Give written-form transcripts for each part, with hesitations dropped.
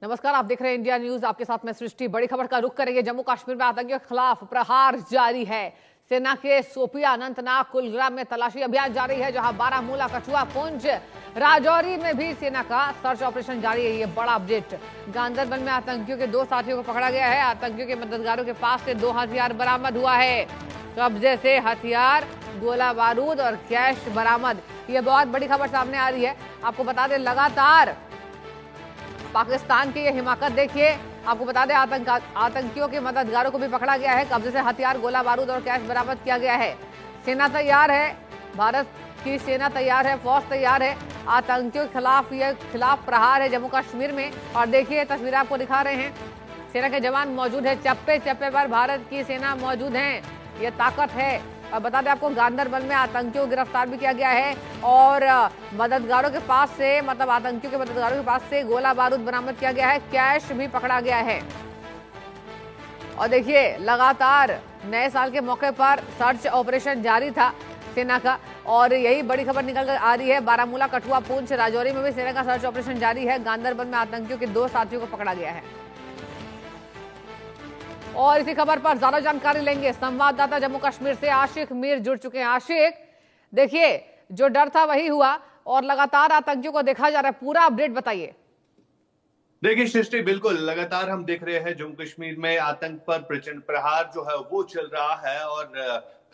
नमस्कार, आप देख रहे हैं इंडिया न्यूज। आपके साथ मैं सृष्टि। बड़ी खबर का रुख करेंगे। जम्मू कश्मीर में आतंकियों के खिलाफ प्रहार जारी है। सेना के सोपिया, अनंतनाग, कुलग्राम में तलाशी अभियान जारी है, जहां बारामूला, कठुआ, पुंछ, राजौरी में भी सेना का सर्च ऑपरेशन जारी है। ये बड़ा अपडेट। गांदरबल में आतंकियों के 2 साथियों को पकड़ा गया है। आतंकियों के मददगारों के पास से 2 हथियार बरामद हुआ है। कब्जे से हथियार, गोला बारूद और कैश बरामद। ये बहुत बड़ी खबर सामने आ रही है। आपको बता दें, लगातार पाकिस्तान की ये हिमाकत देखिए। आपको बता दें, आतंकियों के मददगारों को भी पकड़ा गया है। कब्जे से हथियार, गोला बारूद और कैश बरामद किया गया है। सेना तैयार है, भारत की सेना तैयार है, फौज तैयार है। आतंकियों के खिलाफ ये प्रहार है जम्मू कश्मीर में। और देखिए, तस्वीरें आपको दिखा रहे हैं। सेना के जवान मौजूद है, चप्पे चप्पे पर भारत की सेना मौजूद है। ये ताकत है। और बता दें आपको, गांदरबल में आतंकियों को गिरफ्तार भी किया गया है और मददगारों के पास से, मतलब आतंकियों के मददगारों के पास से गोला बारूद बरामद किया गया है। कैश भी पकड़ा गया है। और देखिए, लगातार नए साल के मौके पर सर्च ऑपरेशन जारी था सेना का। और यही बड़ी खबर निकल कर आ रही है। बारामूला, कठुआ, पुंछ, राजौरी में भी सेना का सर्च ऑपरेशन जारी है। गांदरबल में आतंकियों के 2 साथियों को पकड़ा गया है। और इसी खबर पर ज्यादा जानकारी लेंगे। संवाददाता जम्मू कश्मीर से आशिक मीर जुड़ चुके हैं। आशिक, देखिए, जो डर था वही हुआ और लगातार आतंकियों को देखा जा रहा है। पूरा अपडेट बताइए। देखिए सृष्टि, बिल्कुल लगातार हम देख रहे हैं जम्मू कश्मीर में आतंक पर प्रचंड प्रहार जो है वो चल रहा है। और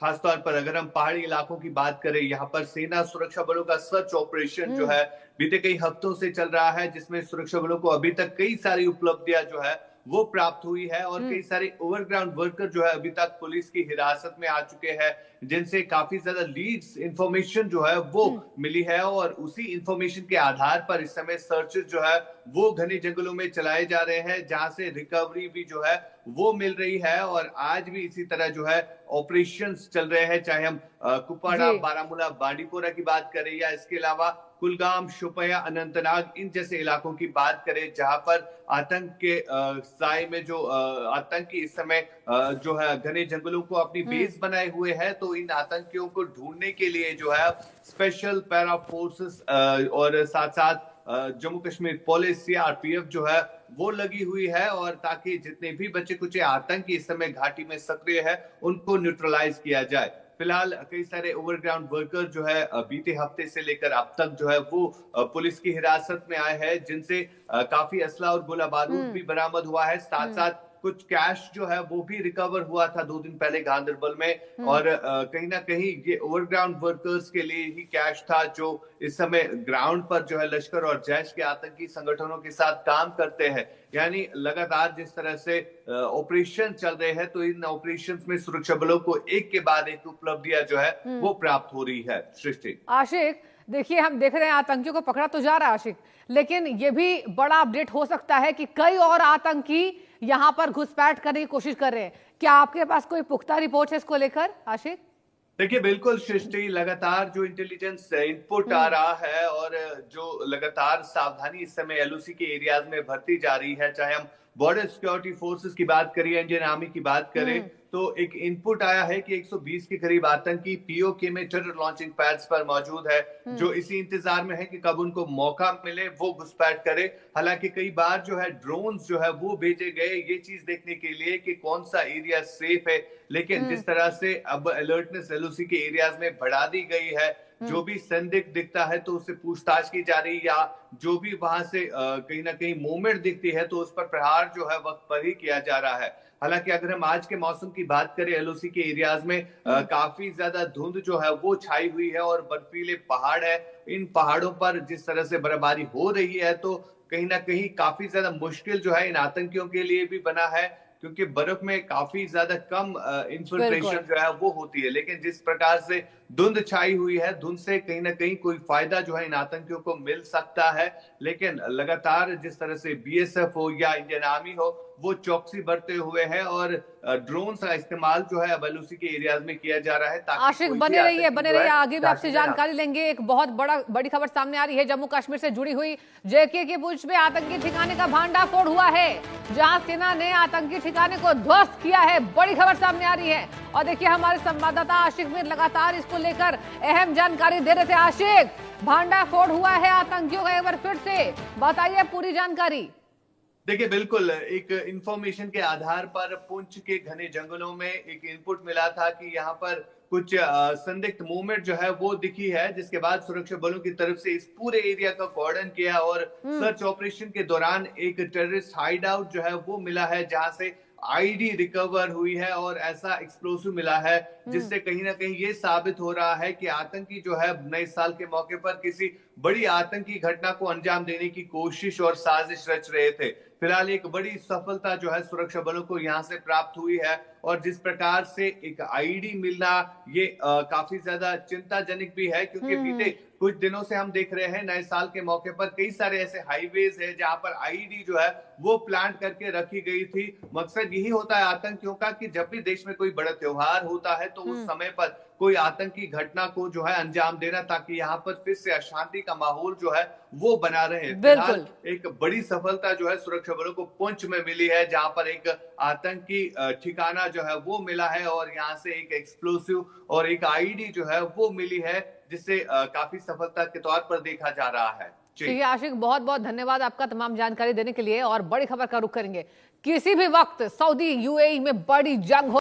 खासतौर पर अगर हम पहाड़ी इलाकों की बात करें, यहाँ पर सेना सुरक्षा बलों का सर्च ऑपरेशन जो है बीते कई हफ्तों से चल रहा है, जिसमें सुरक्षा बलों को अभी तक कई सारी उपलब्धियां जो है वो प्राप्त हुई है। और कई सारे ओवरग्राउंड वर्कर जो है अभी तक पुलिस की हिरासत में आ चुके हैं, जिनसे काफी ज्यादा लीड्स इंफॉर्मेशन जो है वो मिली है। और उसी इंफॉर्मेशन के आधार पर इस समय सर्चेस जो है वो घने जंगलों में चलाए जा रहे हैं, जहां से रिकवरी भी जो है वो मिल रही है। और आज भी इसी तरह जो है ऑपरेशंस चल रहे हैं, चाहे हम कुपवाड़ा, बारामूला, बांडीपोरा की बात करें या इसके अलावा कुलगाम, शोपियां, अनंतनाग, इन जैसे इलाकों की बात करें, जहां पर आतंक के साए में जो आतंकी इस समय जो है घने जंगलों को अपनी बेस बनाए हुए हैं। तो इन आतंकियों को ढूंढने के लिए जो है स्पेशल पैरा फोर्सेस और साथ साथ जम्मू कश्मीर पुलिस, सीआरपीएफ जो है वो लगी हुई है। और ताकि जितने भी बचे कुचे आतंकी इस समय घाटी में सक्रिय है, उनको न्यूट्रलाइज किया जाए। फिलहाल कई सारे ओवरग्राउंड वर्कर जो है बीते हफ्ते से लेकर अब तक जो है वो पुलिस की हिरासत में आए हैं, जिनसे काफी असला और गोला बारूद भी बरामद हुआ है। साथ साथ कुछ कैश जो है वो भी रिकवर हुआ था 2 दिन पहले गांदरबल में। और कहीं ना कहीं ये ओवरग्राउंड वर्कर्स के लिए ही कैश था, जो इस समय ग्राउंड पर जो है लश्कर और जैश के आतंकी संगठनों के साथ काम करते हैं। यानी लगातार जिस तरह से ऑपरेशन चल रहे हैं, तो इन ऑपरेशंस में सुरक्षा बलों को एक के बाद एक उपलब्धियां जो है वो प्राप्त हो रही है। सृष्टि, आशिक, देखिए, हम देख रहे हैं आतंकियों को पकड़ा तो जा रहा है आशिक, लेकिन ये भी बड़ा अपडेट हो सकता है कि कई और आतंकी यहां पर घुसपैठ करने की कोशिश कर रहे हैं। क्या आपके पास कोई पुख्ता रिपोर्ट है इसको लेकर आशिक? देखिए, बिल्कुल सृष्टि, लगातार जो इंटेलिजेंस इनपुट आ रहा है और जो लगातार सावधानी इस समय एलओसी के एरियाज में भरती जा रही है, चाहे हम बॉर्डर सिक्योरिटी फोर्सेस की बात करें, इंडियन आर्मी की बात करें, तो एक इनपुट आया है कि 120 के करीब आतंकी पीओके में टेरर लॉन्चिंग पैड्स पर मौजूद है, जो इसी इंतजार में है कि कब उनको मौका मिले वो घुसपैठ करे। हालांकि कई बार जो है ड्रोन्स जो है वो भेजे गए ये चीज देखने के लिए कि कौन सा एरिया सेफ है। लेकिन जिस तरह से अब अलर्टनेस एलओसी के एरियाज में बढ़ा दी गई है, जो भी संदिग्ध दिखता है तो उससे पूछताछ की जा रही है, या जो भी वहां से कहीं ना कहीं मूवमेंट दिखती है तो उस पर प्रहार जो है वक्त पर ही किया जा रहा है। हालांकि अगर हम आज के मौसम की बात करें, एलओसी के एरियाज में काफी ज्यादा धुंध जो है वो छाई हुई है और बर्फीले पहाड़ है। इन पहाड़ों पर जिस तरह से बर्फबारी हो रही है, तो कहीं ना कहीं काफी ज्यादा मुश्किल जो है इन आतंकियों के लिए भी बना है, क्योंकि बर्फ में काफी ज्यादा कम इंफिल्ट्रेशन जो है वो होती है। लेकिन जिस प्रकार से धुंध छाई हुई है, धुंध से कहीं ना कहीं कोई फायदा जो है इन आतंकियों को मिल सकता है। लेकिन लगातार जिस तरह से बीएसएफ हो या इंडियन आर्मी हो, वो चौकसी बरते हुए है और ड्रोन का इस्तेमाल जो है अब एलओसी के एरियाज में किया जा रहा है। आशिक, बने रहिए, आगे भी आपसे जानकारी लेंगे। एक बहुत बड़ी खबर सामने आ रही है जम्मू कश्मीर से जुड़ी हुई। जेके के पुंछ में आतंकी ठिकाने का भांडाफोड़ हुआ है, जहां सेना ने आतंकी ठिकाने को ध्वस्त किया है। बड़ी खबर सामने आ रही है। और देखिए, हमारे संवाददाता आशिक मीर लगातार इसको लेकर अहम जानकारी दे रहे थे। आशिक, भांडाफोड़ हुआ है आतंकियों का, एक बार फिर से बताइए पूरी जानकारी। देखिए बिल्कुल एक इंफॉर्मेशन के आधार पर पुंछ के घने जंगलों में एक इनपुट मिला था कि यहाँ पर कुछ संदिग्ध मूवमेंट जो है वो दिखी है, जिसके बाद सुरक्षा बलों की तरफ से इस पूरे एरिया का कॉर्डन किया और सर्च ऑपरेशन के दौरान एक टेररिस्ट हाइड आउट जो है वो मिला है, जहां से आईडी रिकवर हुई है और ऐसा एक्सप्लोसिव मिला है, जिससे कहीं ना कहीं ये साबित हो रहा है कि आतंकी जो है नए साल के मौके पर किसी बड़ी आतंकी घटना को अंजाम देने की कोशिश और साजिश रच रहे थे। फिलहाल एक बड़ी सफलता जो है सुरक्षा बलों को यहां से प्राप्त हुई है और जिस प्रकार से एक आईडी मिलना ये काफी ज्यादा चिंताजनक भी है, क्योंकि बीते कुछ दिनों से हम देख रहे हैं नए साल के मौके पर कई सारे ऐसे हाईवेज है जहां पर आईडी जो है वो प्लांट करके रखी गई थी। मकसद यही होता है आतंकियों का कि जब भी देश में कोई बड़ा त्योहार होता है तो उस समय पर कोई आतंकी घटना को जो है अंजाम देना, ताकि यहाँ पर फिर से अशांति का माहौल जो है वो बना रहे। फिलहाल एक बड़ी सफलता जो है सुरक्षा बलों को पुंछ में मिली है, जहां पर एक आतंकी ठिकाना जो है वो मिला है और यहाँ से एक एक्सप्लोसिव और एक आईडी जो है वो मिली है, जिसे काफी सफलता के तौर पर देखा जा रहा है। ठीक है आशिक, बहुत बहुत धन्यवाद आपका तमाम जानकारी देने के लिए। और बड़ी खबर का रुख करेंगे। किसी भी वक्त सऊदी यूएई में बड़ी जंग हो